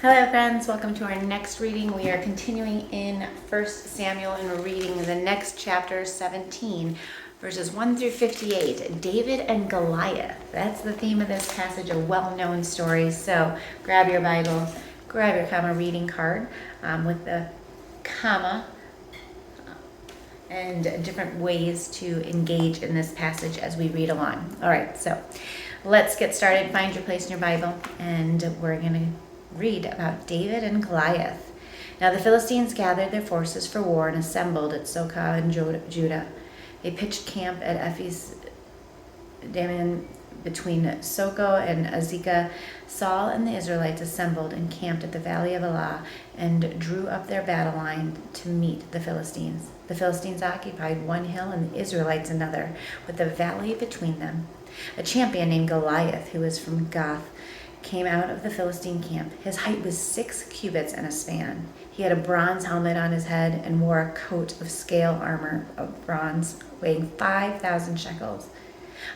Hello friends, welcome to our next reading. We are continuing in 1 Samuel and we're reading the next chapter, 17, verses 1 through 58, David and Goliath. That's the theme of this passage, a well-known story. So grab your Bible, grab your comma reading card with the comma and different ways to engage in this passage as we read along. All right, so let's get started. Find your place in your Bible and we're going to read about David and Goliath. Now the Philistines gathered their forces for war and assembled at Socoh in Judah. They pitched camp at Ephes Dammim between Socoh and Azekah. Saul and the Israelites assembled and camped at the valley of Elah and drew up their battle line to meet the Philistines. The Philistines occupied one hill and the Israelites another, with the valley between them. A champion named Goliath, who was from Gath, came out of the Philistine camp. His height was 6 cubits and a span. He had a bronze helmet on his head and wore a coat of scale armor of bronze weighing 5,000 shekels.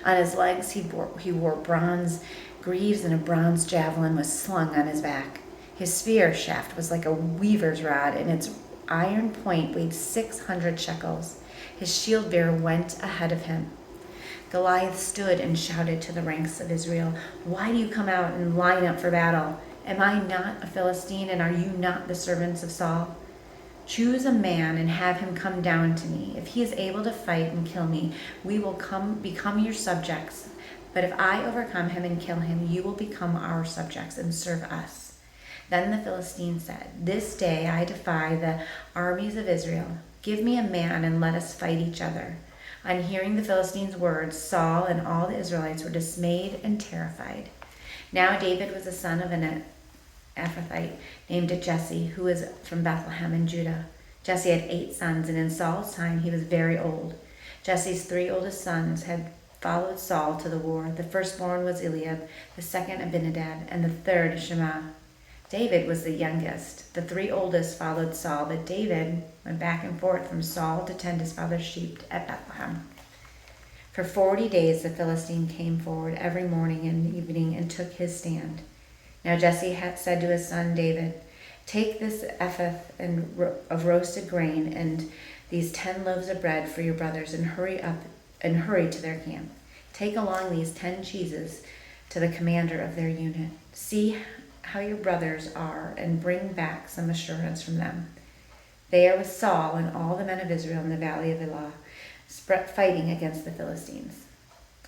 On his legs he wore bronze greaves, and a bronze javelin was slung on his back. His spear shaft was like a weaver's rod, and its iron point weighed 600 shekels. His shield bearer went ahead of him. Goliath stood and shouted to the ranks of Israel, "Why do you come out and line up for battle? Am I not a Philistine, and are you not the servants of Saul? Choose a man and have him come down to me. If he is able to fight and kill me, we will become your subjects. But if I overcome him and kill him, you will become our subjects and serve us." Then the Philistine said, "This day I defy the armies of Israel. Give me a man and let us fight each other." On hearing the Philistines' words, Saul and all the Israelites were dismayed and terrified. Now David was the son of an Ephrathite named Jesse, who was from Bethlehem in Judah. Jesse had 8 sons, and in Saul's time he was very old. Jesse's 3 oldest sons had followed Saul to the war. The firstborn was Eliab, the second Abinadab, and the third Shammah. David was the youngest. The 3 oldest followed Saul, but David went back and forth from Saul to tend his father's sheep at Bethlehem. For 40 days the Philistine came forward every morning and evening and took his stand. Now Jesse had said to his son David, "Take this ephah of roasted grain and these 10 loaves of bread for your brothers and hurry to their camp. Take along these 10 cheeses to the commander of their unit. See how your brothers are and bring back some assurance from them. They are with Saul and all the men of Israel in the valley of Elah, fighting against the Philistines."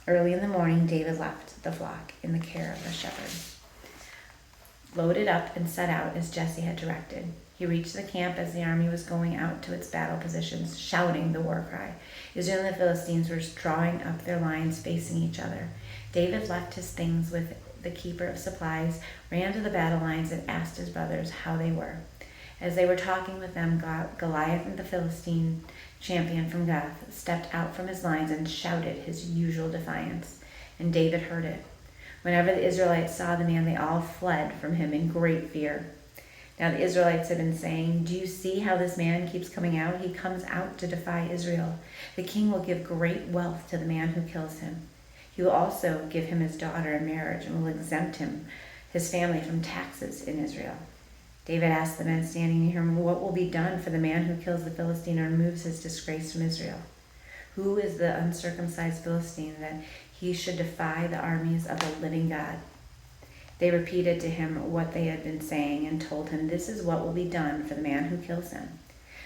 Early in the morning, David left the flock in the care of the shepherd, loaded up and set out as Jesse had directed. He reached the camp as the army was going out to its battle positions, shouting the war cry. Israel and the Philistines were drawing up their lines facing each other. David left his things with the keeper of supplies, ran to the battle lines, and asked his brothers how they were. As they were talking with them, Goliath, and the Philistine champion from Gath, stepped out from his lines and shouted his usual defiance, and David heard it. Whenever the Israelites saw the man, they all fled from him in great fear. Now the Israelites had been saying, "Do you see how this man keeps coming out? He comes out to defy Israel. The king will give great wealth to the man who kills him. He will also give him his daughter in marriage and will exempt his family from taxes in Israel." David asked the men standing near him, "What will be done for the man who kills the Philistine and removes his disgrace from Israel? Who is the uncircumcised Philistine that he should defy the armies of the living God?" They repeated to him what they had been saying and told him, "This is what will be done for the man who kills him."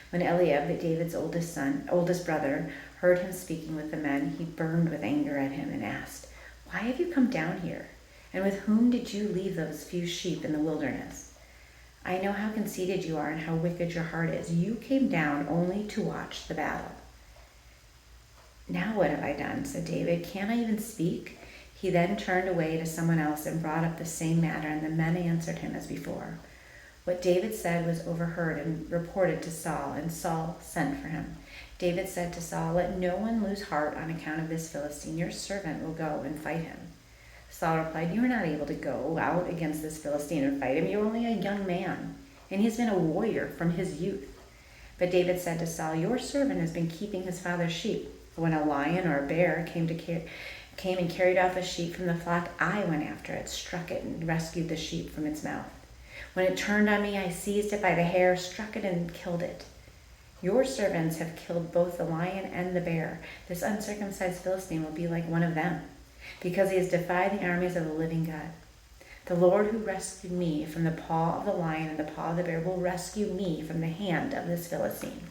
When Eliab, David's oldest brother, heard him speaking with the men, he burned with anger at him and asked, "Why have you come down here? And with whom did you leave those few sheep in the wilderness? I know how conceited you are and how wicked your heart is. You came down only to watch the battle." "Now what have I done?" said David. "Can't I even speak?" He then turned away to someone else and brought up the same matter, and the men answered him as before. What David said was overheard and reported to Saul, and Saul sent for him. David said to Saul, "Let no one lose heart on account of this Philistine. Your servant will go and fight him." Saul replied, "You are not able to go out against this Philistine and fight him. You are only a young man, and he has been a warrior from his youth." But David said to Saul, "Your servant has been keeping his father's sheep. When a lion or a bear came and carried off a sheep from the flock, I went after it, struck it, and rescued the sheep from its mouth. When it turned on me, I seized it by the hair, struck it, and killed it. Your servants have killed both the lion and the bear. This uncircumcised Philistine will be like one of them, because he has defied the armies of the living God. The Lord who rescued me from the paw of the lion and the paw of the bear will rescue me from the hand of this Philistine."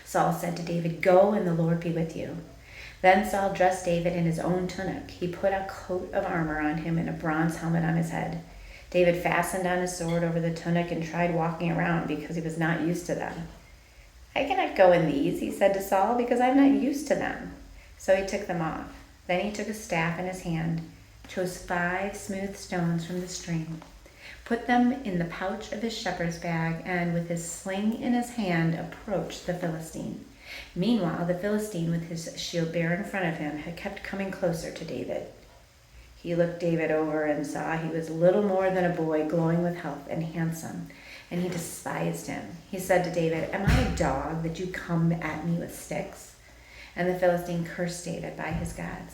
Saul said to David, "Go, and the Lord be with you." Then Saul dressed David in his own tunic. He put a coat of armor on him and a bronze helmet on his head. David fastened on his sword over the tunic and tried walking around because he was not used to them. "I cannot go in these," he said to Saul, "because I am not used to them." So he took them off. Then he took a staff in his hand, chose 5 smooth stones from the stream, put them in the pouch of his shepherd's bag, and with his sling in his hand approached the Philistine. Meanwhile, the Philistine with his shield bearer in front of him had kept coming closer to David. He looked David over and saw he was little more than a boy, glowing with health and handsome, and he despised him. He said to David, "Am I a dog that you come at me with sticks?" And the Philistine cursed David by his gods.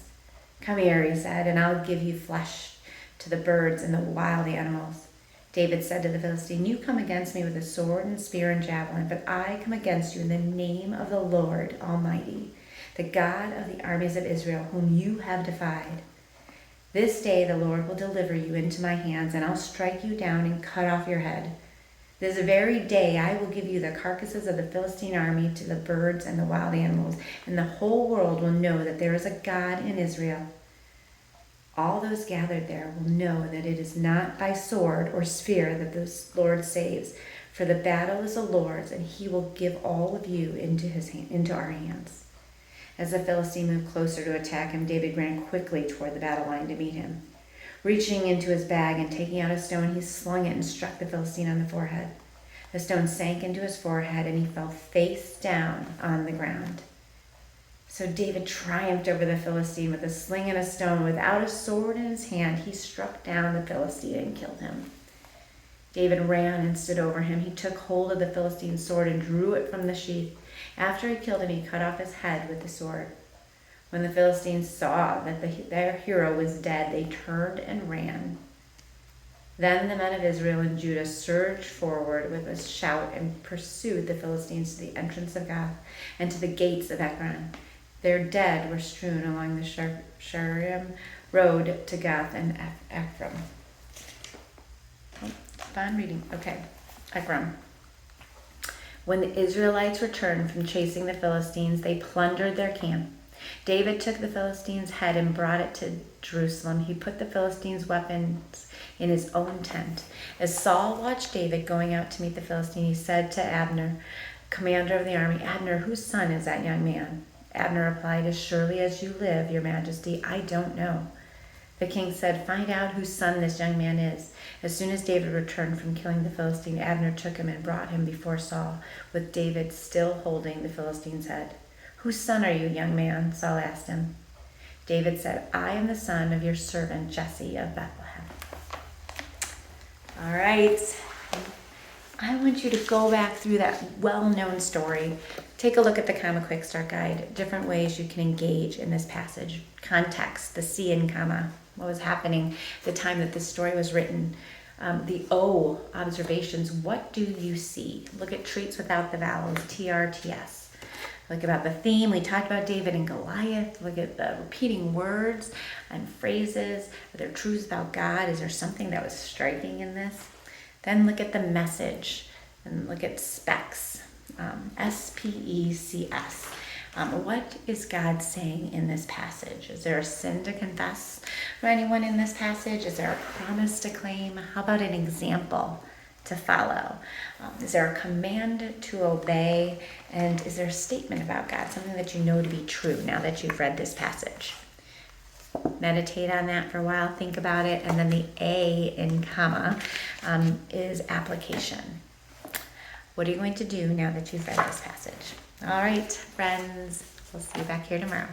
"Come here," he said, "and I'll give you flesh to the birds and the wild animals." David said to the Philistine, "You come against me with a sword and spear and javelin, but I come against you in the name of the Lord Almighty, the God of the armies of Israel, whom you have defied. This day the Lord will deliver you into my hands, and I'll strike you down and cut off your head. This very day I will give you the carcasses of the Philistine army to the birds and the wild animals, and the whole world will know that there is a God in Israel. All those gathered there will know that it is not by sword or spear that the Lord saves, for the battle is the Lord's, and he will give all of you into our hands." As the Philistine moved closer to attack him, David ran quickly toward the battle line to meet him. Reaching into his bag and taking out a stone, he slung it and struck the Philistine on the forehead. The stone sank into his forehead, and he fell face down on the ground. So David triumphed over the Philistine with a sling and a stone. Without a sword in his hand, he struck down the Philistine and killed him. David ran and stood over him. He took hold of the Philistine's sword and drew it from the sheath. After he killed him, he cut off his head with the sword. When the Philistines saw that their hero was dead, they turned and ran. Then the men of Israel and Judah surged forward with a shout and pursued the Philistines to the entrance of Gath and to the gates of Ekron. Their dead were strewn along the Shaaraim road to Gath and Ekron. Fun reading. Okay, Ekron. When the Israelites returned from chasing the Philistines, they plundered their camp. David took the Philistine's head and brought it to Jerusalem. He put the Philistines' weapons in his own tent. As Saul watched David going out to meet the Philistine, he said to Abner, commander of the army, "Abner, whose son is that young man?" Abner replied, "As surely as you live, your majesty, I don't know." The king said, "Find out whose son this young man is." As soon as David returned from killing the Philistine, Abner took him and brought him before Saul, with David still holding the Philistine's head. "Whose son are you, young man?" Saul asked him. David said, "I am the son of your servant Jesse of Bethlehem." All right. I want you to go back through that well-known story. Take a look at the Comma Quick Start Guide, different ways you can engage in this passage. Context, the C in comma, what was happening at the time that this story was written. The O, observations, what do you see? Look at treats without the vowels, TRTS. Look about the theme. We talked about David and Goliath. Look at the repeating words and phrases. Are there truths about God? Is there something that was striking in this? Then look at the message and look at specs, SPECS. What is God saying in this passage? Is there a sin to confess for anyone in this passage? Is there a promise to claim? How about an example to follow? Is there a command to obey? And is there a statement about God, something that you know to be true now that you've read this passage? Meditate on that for a while, think about it. And then the A in comma is application. What are you going to do now that you've read this passage? All right, friends, we'll see you back here tomorrow.